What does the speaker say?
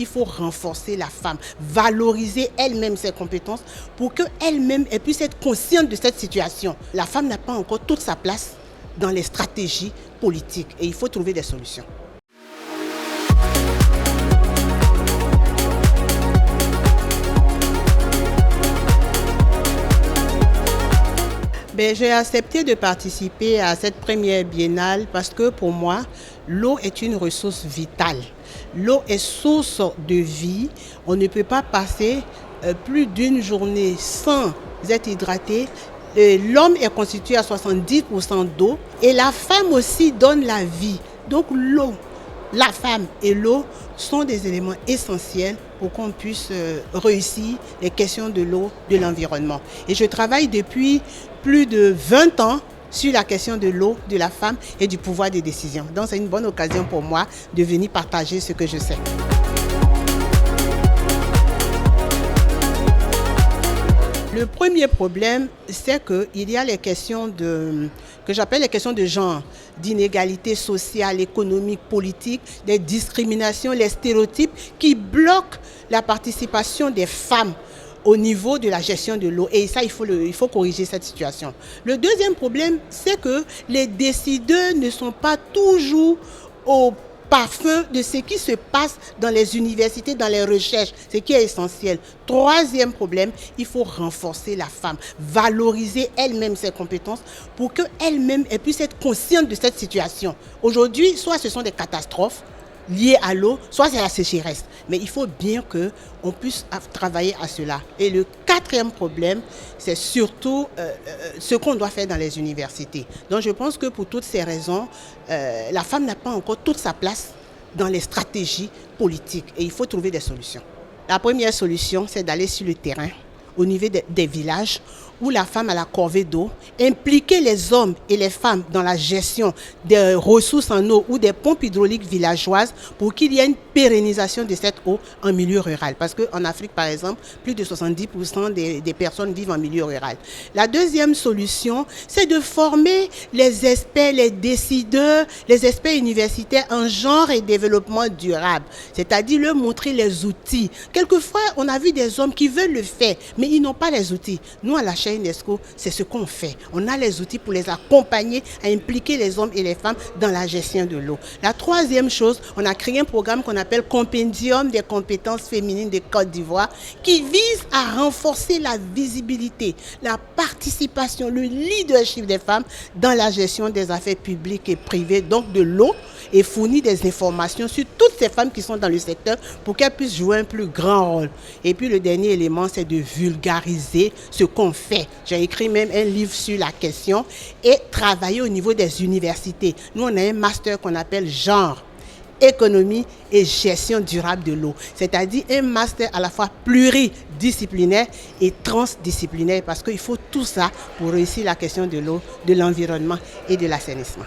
il faut renforcer la femme, valoriser elle-même ses compétences pour qu'elle-même puisse être consciente de cette situation. La femme n'a pas encore toute sa place dans les stratégies politiques et il faut trouver des solutions. J'ai accepté de participer à cette première biennale parce que pour moi, l'eau est une ressource vitale. L'eau est source de vie. On ne peut pas passer plus d'une journée sans être hydraté. L'homme est constitué à 70% d'eau et la femme aussi donne la vie. Donc l'eau, la femme et l'eau sont des éléments essentiels pour qu'on puisse réussir les questions de l'eau, de l'environnement. Et je travaille depuis plus de 20 ans sur la question de l'eau, de la femme et du pouvoir de décision. Donc c'est une bonne occasion pour moi de venir partager ce que je sais. Le premier problème, c'est qu'il y a les questions que j'appelle les questions de genre, d'inégalité sociale, économique, politique, des discriminations, les stéréotypes qui bloquent la participation des femmes au niveau de la gestion de l'eau. Et ça, il faut corriger cette situation. Le deuxième problème, c'est que les décideurs ne sont pas toujours au parfum de ce qui se passe dans les universités, dans les recherches, ce qui est essentiel. Troisième problème, il faut renforcer la femme, valoriser elle-même ses compétences pour qu'elle-même puisse être consciente de cette situation. Aujourd'hui, soit ce sont des catastrophes liées à l'eau, soit c'est la sécheresse. Mais il faut bien qu'on puisse travailler à cela. Et le quatrième problème, c'est surtout ce qu'on doit faire dans les universités. Donc je pense que pour toutes ces raisons, la femme n'a pas encore toute sa place dans les stratégies politiques. Et il faut trouver des solutions. La première solution, c'est d'aller sur le terrain, au niveau des villages, où la femme a la corvée d'eau, impliquer les hommes et les femmes dans la gestion des ressources en eau ou des pompes hydrauliques villageoises pour qu'il y ait une pérennisation de cette eau en milieu rural. Parce qu'en Afrique, par exemple, plus de 70% des personnes vivent en milieu rural. La deuxième solution, c'est de former les experts, les décideurs, les experts universitaires en genre et développement durable. C'est-à-dire leur montrer les outils. Quelquefois, on a vu des hommes qui veulent le faire, mais ils n'ont pas les outils. Nous, à la chaîne UNESCO, c'est ce qu'on fait. On a les outils pour les accompagner à impliquer les hommes et les femmes dans la gestion de l'eau. La troisième chose, on a créé un programme qu'on appelle Compendium des compétences féminines de Côte d'Ivoire qui vise à renforcer la visibilité, la participation, le leadership des femmes dans la gestion des affaires publiques et privées, donc de l'eau, et fournir des informations sur toutes ces femmes qui sont dans le secteur pour qu'elles puissent jouer un plus grand rôle. Et puis le dernier élément, c'est de vulgariser ce qu'on fait. J'ai écrit même un livre sur la question et travailler au niveau des universités. Nous, on a un master qu'on appelle genre, économie et gestion durable de l'eau. C'est-à-dire un master à la fois pluridisciplinaire et transdisciplinaire parce qu'il faut tout ça pour réussir la question de l'eau, de l'environnement et de l'assainissement.